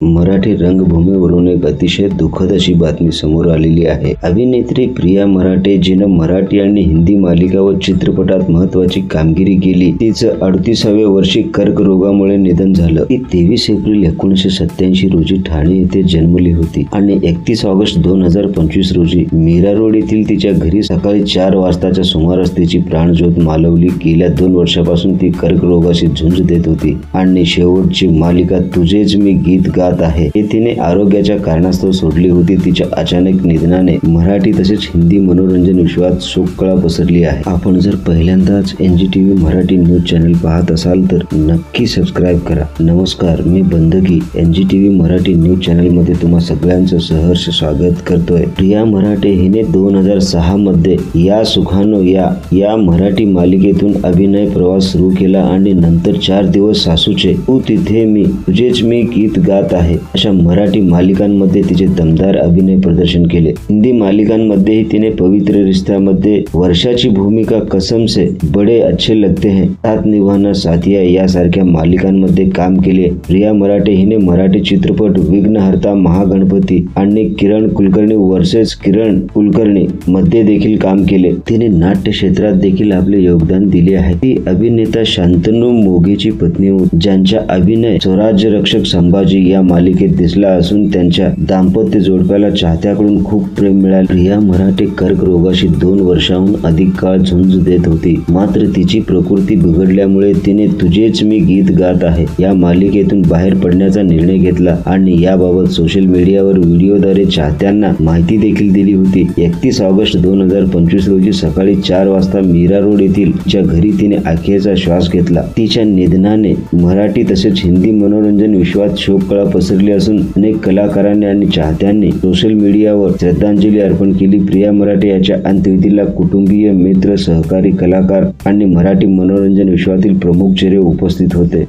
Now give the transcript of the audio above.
मराठी रंगभूमीवरून एक अतिशय दुःखद अशी बातमी समोर आलेली आहे। अभिनेत्री प्रिया मराठे जिने मराठी आणि हिंदी मालिका व चित्रपटात महत्त्वाची कामगिरी केली, तिचं 38व्या वर्षी कर्करोगामुळे निधन झालं। ती 23 एप्रिल 1987 रोजी ठाणे येथे जन्मली होती आणि 31 ऑगस्ट 2025 रोजी मीरा रोड येथील तिच्या घरी सकाळी 4 वाजताच्या सुमारास तिची प्राणज्योत मालवली। गेल्या 2 वर्षापासून ती कर्करोगाशी झुंज देत होती आणि शेवटची मालिका तुझेच मी गीत गात आहे हे तिने आरोग्याच्या कारणास्तव सोडली होती। तिच्या अचानक निधनाने मराठी तसेच हिंदी मनोरंजन विश्वात शोककळा पसरली आहे। आपण जर पहिल्यांदाच NGTV मराठी न्यूज चॅनल पाहत असाल तर नक्की सबस्क्राइब करा। नमस्कार, मी बंदगी NGTV मराठी न्यूज चॅनल मध्ये तुम्हा सगळ्यांचं सहर्ष स्वागत करतोय। प्रिया मराठे हिने 2006 मध्ये या सुखानो या मराठी मालिकेतून अभिनय प्रवास सुरू केला आणि नंतर 4 दिवस सासूचे, तू तिथे मी, तुझेच मी गीत गात आहे अशा मराठी मालिकांमध्ये तिचे दमदार अभिनय प्रदर्शन केले। हिंदी मालिकांमध्येही तिने पवित्र रिश्त्यामध्ये वर्षाची भूमिका, कसम से, बड़े अच्छे लगते हैं, साथ निभाना साथिया यासारख्या मालिकांमध्ये काम केले। प्रिया मराठे हिने मराठी चित्रपट विघ्नहर्ता, महागणपती आणि किरण कुलकर्णी वर्सेस किरण कुलकर्णी मध्ये देखील काम केले। तिने नाट्य क्षेत्रात देखील आपले योगदान दिले आहे। ती अभिनेता शांतनु मोघेची पत्नी होती, ज्यांचा अभिनय स्वराज्य रक्षक संभाजी या मालिकेत दिसला असून त्यांच्या दाम्पत्य जोडप्याला चाहत्याकडून खूप प्रेम मिळाले। प्रिया मराठे कर्करोगाशी 2 वर्षांहून अधिक काळ झुंज देत होती, मात्र तिची प्रकृती बिघडल्यामुळे तिने तुझेच मी गीत गात आहे या मालिकेतून बाहेर पडण्याचा निर्णय घेतला आणि याबाबत सोशल मीडियावर व्हिडिओद्वारे चाहत्यांना माहिती देखील दिली होती। 31 ऑगस्ट 2025 रोजी सकाळी 4 वाजता मीरा रोड येथील तिच्या घरी तिने अखेरचा श्वास घेतला। तिच्या निधनाने मराठी तसेच हिंदी मनोरंजन विश्वात शोककळा पसरली असून अनेक कलाकारांनी आणि चाहत्यांनी सोशल मीडियावर श्रद्धांजली अर्पण केली। प्रिया मराठे याच्या अंत्यविधीला कुटुंबीय, मित्र, सहकारी, कलाकार आणि मराठी मनोरंजन विश्वातील प्रमुख चेहरे उपस्थित होते।